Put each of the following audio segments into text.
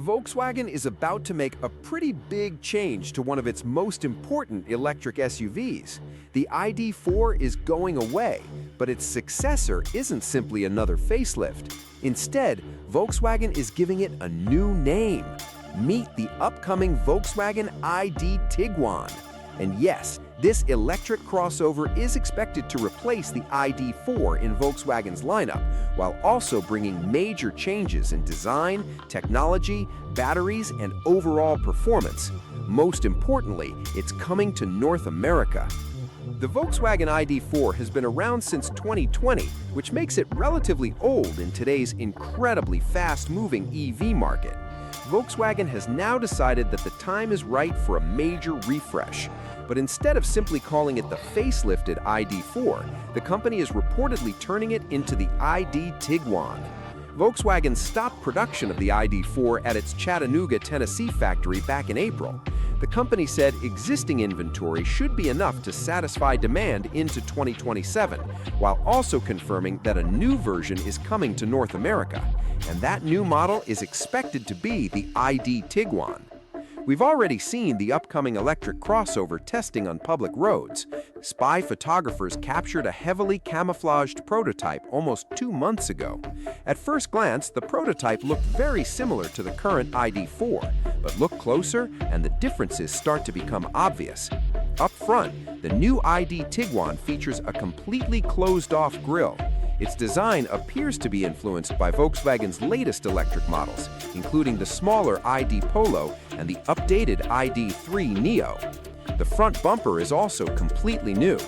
Volkswagen is about to make a pretty big change to one of its most important electric SUVs. The ID.4 is going away, but its successor isn't simply another facelift. Instead, Volkswagen is giving it a new name. Meet the upcoming Volkswagen ID Tiguan. And yes, this electric crossover is expected to replace the ID.4 in Volkswagen's lineup, while also bringing major changes in design, technology, batteries, and overall performance. Most importantly, it's coming to North America. The Volkswagen ID.4 has been around since 2020, which makes it relatively old in today's incredibly fast-moving EV market. Volkswagen has now decided that the time is right for a major refresh. But instead of simply calling it the facelifted ID.4, the company is reportedly turning it into the ID Tiguan. Volkswagen stopped production of the ID.4 at its Chattanooga, Tennessee factory back in April. The company said existing inventory should be enough to satisfy demand into 2027, while also confirming that a new version is coming to North America, and that new model is expected to be the ID Tiguan. We've already seen the upcoming electric crossover testing on public roads. Spy photographers captured a heavily camouflaged prototype almost 2 months ago. At first glance, the prototype looked very similar to the current ID.4, but look closer and the differences start to become obvious. Up front, the new ID Tiguan features a completely closed-off grille. Its design appears to be influenced by Volkswagen's latest electric models, including the smaller ID Polo and the updated ID.3 Neo. The front bumper is also completely new.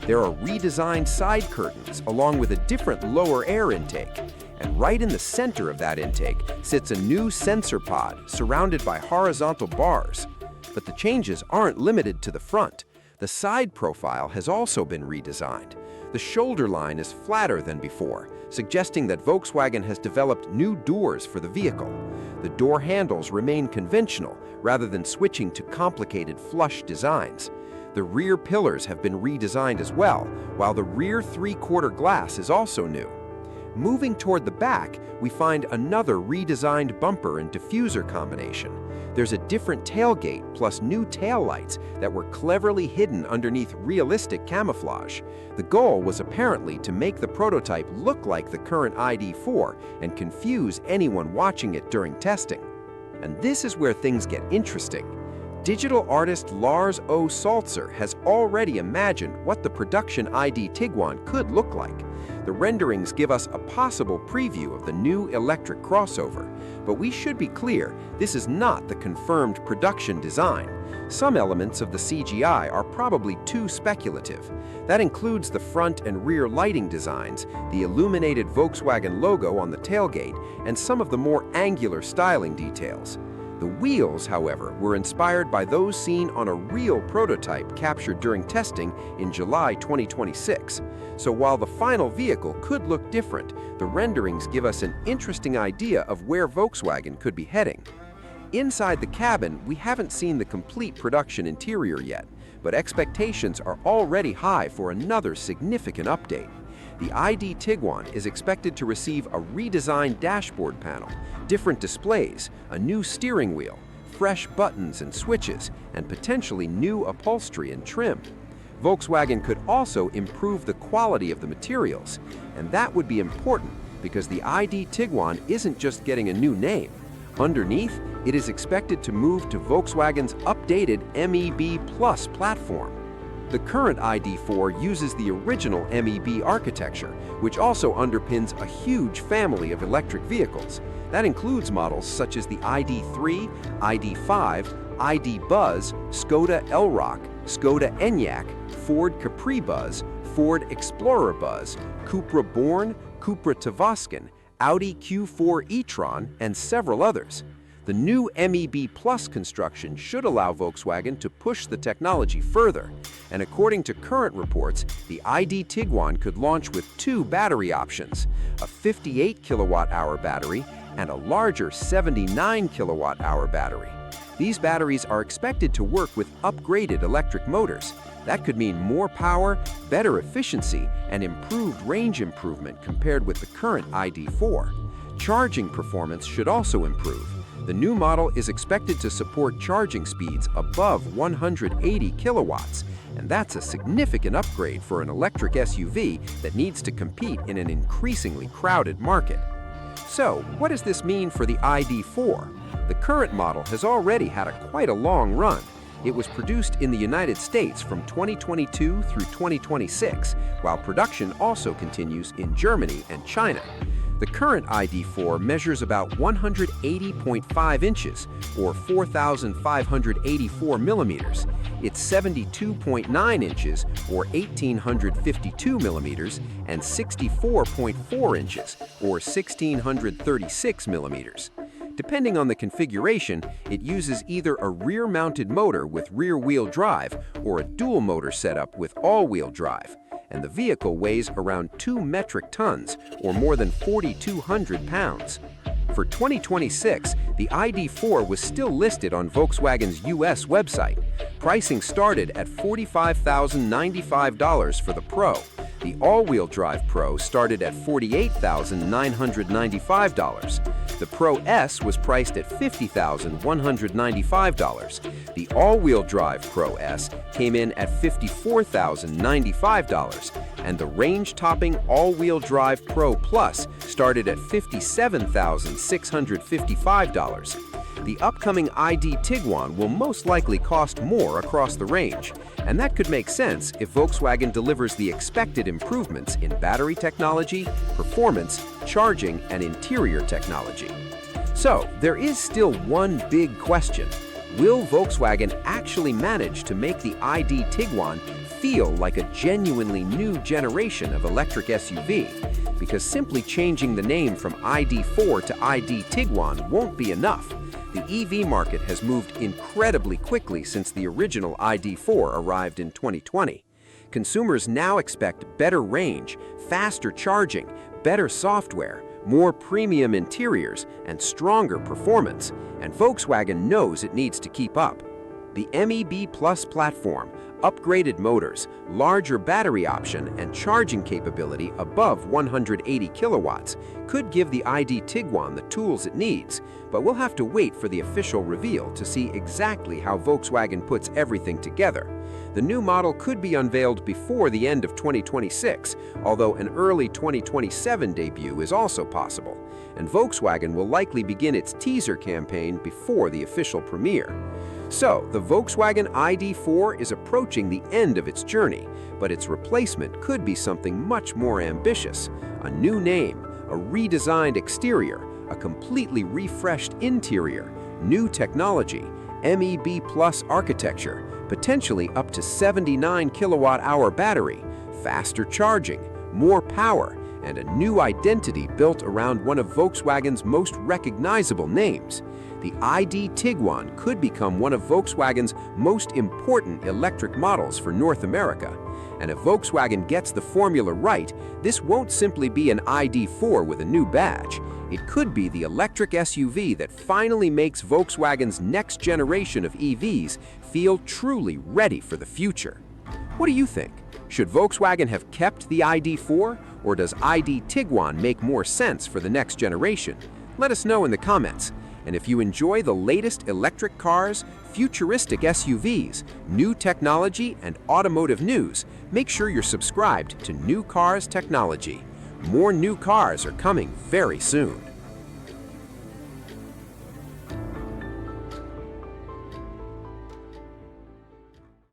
There are redesigned side curtains along with a different lower air intake. And right in the center of that intake sits a new sensor pod surrounded by horizontal bars. But the changes aren't limited to the front. The side profile has also been redesigned. The shoulder line is flatter than before, suggesting that Volkswagen has developed new doors for the vehicle. The door handles remain conventional rather than switching to complicated flush designs. The rear pillars have been redesigned as well, while the rear three-quarter glass is also new. Moving toward the back, we find another redesigned bumper and diffuser combination. There's a different tailgate plus new taillights that were cleverly hidden underneath realistic camouflage. The goal was apparently to make the prototype look like the current ID.4 and confuse anyone watching it during testing. And this is where things get interesting. Digital artist Lars O. Salzer has already imagined what the production ID Tiguan could look like. The renderings give us a possible preview of the new electric crossover, but we should be clear, this is not the confirmed production design. Some elements of the CGI are probably too speculative. That includes the front and rear lighting designs, the illuminated Volkswagen logo on the tailgate, and some of the more angular styling details. The wheels, however, were inspired by those seen on a real prototype captured during testing in July 2026. So while the final vehicle could look different, the renderings give us an interesting idea of where Volkswagen could be heading. Inside the cabin, we haven't seen the complete production interior yet, but expectations are already high for another significant update. The ID Tiguan is expected to receive a redesigned dashboard panel, different displays, a new steering wheel, fresh buttons and switches, and potentially new upholstery and trim. Volkswagen could also improve the quality of the materials, and that would be important because the ID Tiguan isn't just getting a new name. Underneath, it is expected to move to Volkswagen's updated MEB Plus platform. The current ID.4 uses the original MEB architecture, which also underpins a huge family of electric vehicles. That includes models such as the ID.3, ID.5, ID. Buzz, Skoda Elroq, Skoda Enyaq, Ford Capri Buzz, Ford Explorer Buzz, Cupra Born, Cupra Tavascan, Audi Q4 e-tron, and several others. The new MEB Plus construction should allow Volkswagen to push the technology further, and according to current reports, the ID Tiguan could launch with 2 battery options, a 58 kilowatt-hour battery and a larger 79 kilowatt-hour battery. These batteries are expected to work with upgraded electric motors. That could mean more power, better efficiency, and improved range improvement compared with the current ID.4. Charging performance should also improve. The new model is expected to support charging speeds above 180 kilowatts, and that's a significant upgrade for an electric SUV that needs to compete in an increasingly crowded market. So, what does this mean for the ID.4? The current model has already had quite a long run. It was produced in the United States from 2022 through 2026, while production also continues in Germany and China. The current ID.4 measures about 180.5 inches, or 4,584 millimeters. It's 72.9 inches, or 1,852 millimeters, and 64.4 inches, or 1,636 millimeters. Depending on the configuration, it uses either a rear-mounted motor with rear-wheel drive or a dual-motor setup with all-wheel drive. And the vehicle weighs around 2 metric tons, or more than 4,200 pounds. For 2026, the ID.4 was still listed on Volkswagen's US website. Pricing started at $45,095 for the Pro. The all-wheel drive Pro started at $48,995. The Pro S was priced at $50,195. The all-wheel drive Pro S came in at $54,095, and the range-topping all-wheel drive Pro Plus started at $57,655. The upcoming ID Tiguan will most likely cost more across the range, and that could make sense if Volkswagen delivers the expected improvements in battery technology, performance, charging, and interior technology. So, there is still one big question. Will Volkswagen actually manage to make the ID Tiguan feel like a genuinely new generation of electric SUV? Because simply changing the name from ID.4 to ID Tiguan won't be enough. The EV market has moved incredibly quickly since the original ID.4 arrived in 2020. Consumers now expect better range, faster charging, better software, more premium interiors, and stronger performance, and Volkswagen knows it needs to keep up. The MEB Plus platform, upgraded motors, larger battery option, and charging capability above 180 kilowatts could give the ID Tiguan the tools it needs, but we'll have to wait for the official reveal to see exactly how Volkswagen puts everything together. The new model could be unveiled before the end of 2026, although an early 2027 debut is also possible, and Volkswagen will likely begin its teaser campaign before the official premiere. So, the Volkswagen ID.4 is approaching the end of its journey, but its replacement could be something much more ambitious. A new name, a redesigned exterior, a completely refreshed interior, new technology, MEB Plus architecture, potentially up to 79 kilowatt-hour battery, faster charging, more power, and a new identity built around one of Volkswagen's most recognizable names. The ID Tiguan could become one of Volkswagen's most important electric models for North America. And if Volkswagen gets the formula right, this won't simply be an ID.4 with a new badge. It could be the electric SUV that finally makes Volkswagen's next generation of EVs feel truly ready for the future. What do you think? Should Volkswagen have kept the ID.4, or does ID Tiguan make more sense for the next generation? Let us know in the comments. And if you enjoy the latest electric cars, futuristic SUVs, new technology, and automotive news, make sure you're subscribed to New Cars Technology. More new cars are coming very soon.